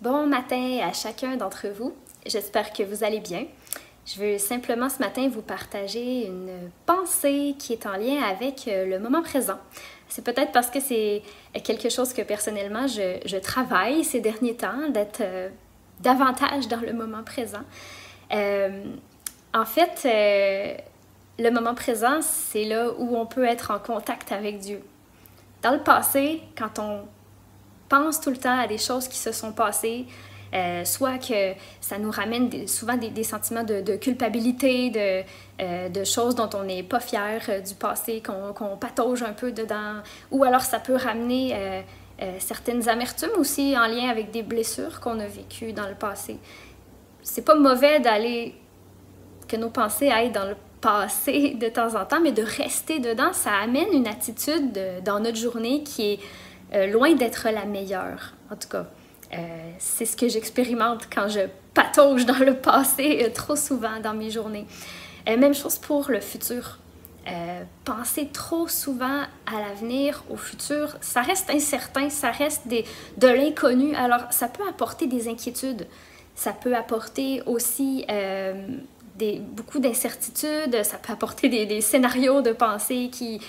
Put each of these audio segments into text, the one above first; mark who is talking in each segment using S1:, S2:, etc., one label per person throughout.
S1: Bon matin à chacun d'entre vous. J'espère que vous allez bien. Je veux simplement ce matin vous partager une pensée qui est en lien avec le moment présent. C'est peut-être parce que c'est quelque chose que personnellement je travaille ces derniers temps, d'être davantage dans le moment présent. En fait, le moment présent, c'est là où on peut être en contact avec Dieu. Dans le passé, quand on pense tout le temps à des choses qui se sont passées, soit que ça nous ramène souvent des sentiments de culpabilité, de choses dont on n'est pas fier du passé, qu'on patauge un peu dedans, ou alors ça peut ramener certaines amertumes aussi en lien avec des blessures qu'on a vécues dans le passé. C'est pas mauvais que nos pensées aillent dans le passé de temps en temps, mais de rester dedans, ça amène une attitude dans notre journée qui est loin d'être la meilleure. En tout cas, c'est ce que j'expérimente quand je patauge dans le passé trop souvent dans mes journées. Même chose pour le futur. Penser trop souvent à l'avenir, au futur, ça reste incertain, ça reste de l'inconnu. Alors, ça peut apporter des inquiétudes. Ça peut apporter aussi beaucoup d'incertitudes. Ça peut apporter des scénarios de pensée qui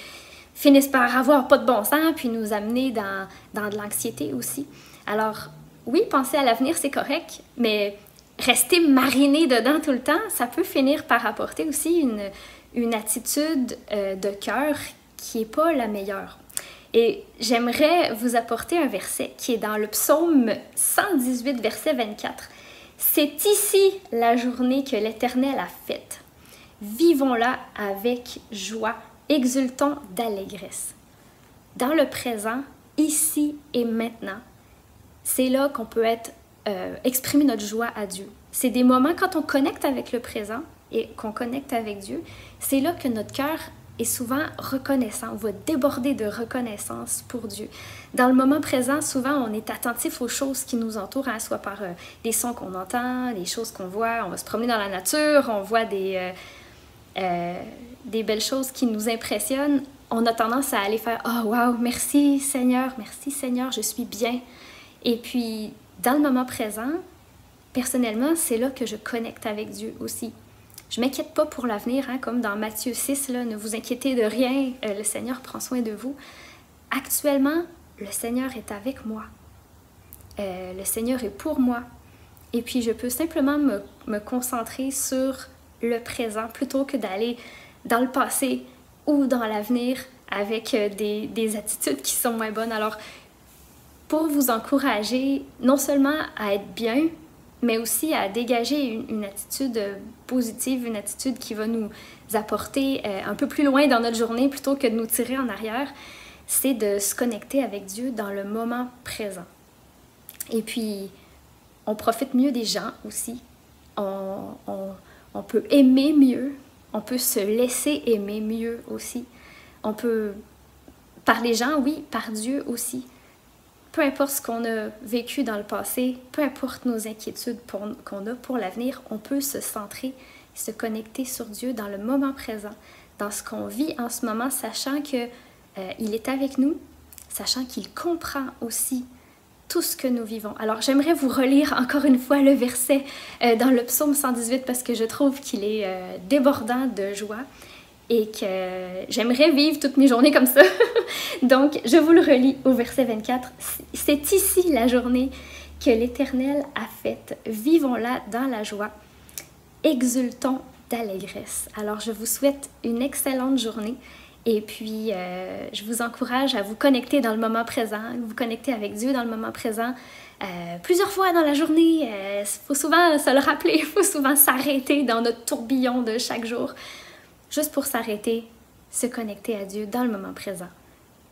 S1: finissent par avoir pas de bon sens, puis nous amener dans de l'anxiété aussi. Alors, oui, penser à l'avenir, c'est correct, mais rester mariné dedans tout le temps, ça peut finir par apporter aussi une attitude de cœur qui n'est pas la meilleure. Et j'aimerais vous apporter un verset qui est dans le psaume 118, verset 24. « C'est ici la journée que l'Éternel a faite. Vivons-la avec joie, exultons d'allégresse. » Dans le présent, ici et maintenant, c'est là qu'on peut exprimer notre joie à Dieu. C'est des moments quand on connecte avec le présent et qu'on connecte avec Dieu, c'est là que notre cœur est souvent reconnaissant, on va déborder de reconnaissance pour Dieu. Dans le moment présent, souvent, on est attentif aux choses qui nous entourent, hein, soit par les sons qu'on entend, les choses qu'on voit, on va se promener dans la nature, on voit des belles choses qui nous impressionnent. On a tendance à aller faire « Oh, wow, merci Seigneur, je suis bien. » Et puis, dans le moment présent, personnellement, c'est là que je connecte avec Dieu aussi. Je ne m'inquiète pas pour l'avenir, hein, comme dans Matthieu 6, là, ne vous inquiétez de rien, le Seigneur prend soin de vous. Actuellement, le Seigneur est avec moi. Le Seigneur est pour moi. Et puis, je peux simplement me concentrer sur le présent plutôt que d'aller dans le passé ou dans l'avenir avec des attitudes qui sont moins bonnes. Alors, pour vous encourager non seulement à être bien, mais aussi à dégager une attitude positive, une attitude qui va nous apporter un peu plus loin dans notre journée plutôt que de nous tirer en arrière, c'est de se connecter avec Dieu dans le moment présent. Et puis, on profite mieux des gens aussi. On peut aimer mieux, on peut se laisser aimer mieux aussi. On peut, par les gens, oui, par Dieu aussi. Peu importe ce qu'on a vécu dans le passé, peu importe nos inquiétudes qu'on a pour l'avenir, on peut se centrer, se connecter sur Dieu dans le moment présent, dans ce qu'on vit en ce moment, sachant qu'il est avec nous, sachant qu'il comprend aussi tout ce que nous vivons. Alors, j'aimerais vous relire encore une fois le verset dans le psaume 118 parce que je trouve qu'il est débordant de joie et que j'aimerais vivre toutes mes journées comme ça. Donc, je vous le relis au verset 24. « C'est ici la journée que l'Éternel a faite. Vivons-la dans la joie. Exultons d'allégresse. » Alors, je vous souhaite une excellente journée. Et puis, je vous encourage à vous connecter dans le moment présent, vous connecter avec Dieu dans le moment présent plusieurs fois dans la journée. Il faut souvent se le rappeler, il faut souvent s'arrêter dans notre tourbillon de chaque jour, juste pour s'arrêter, se connecter à Dieu dans le moment présent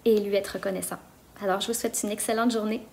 S1: et lui être reconnaissant. Alors, je vous souhaite une excellente journée.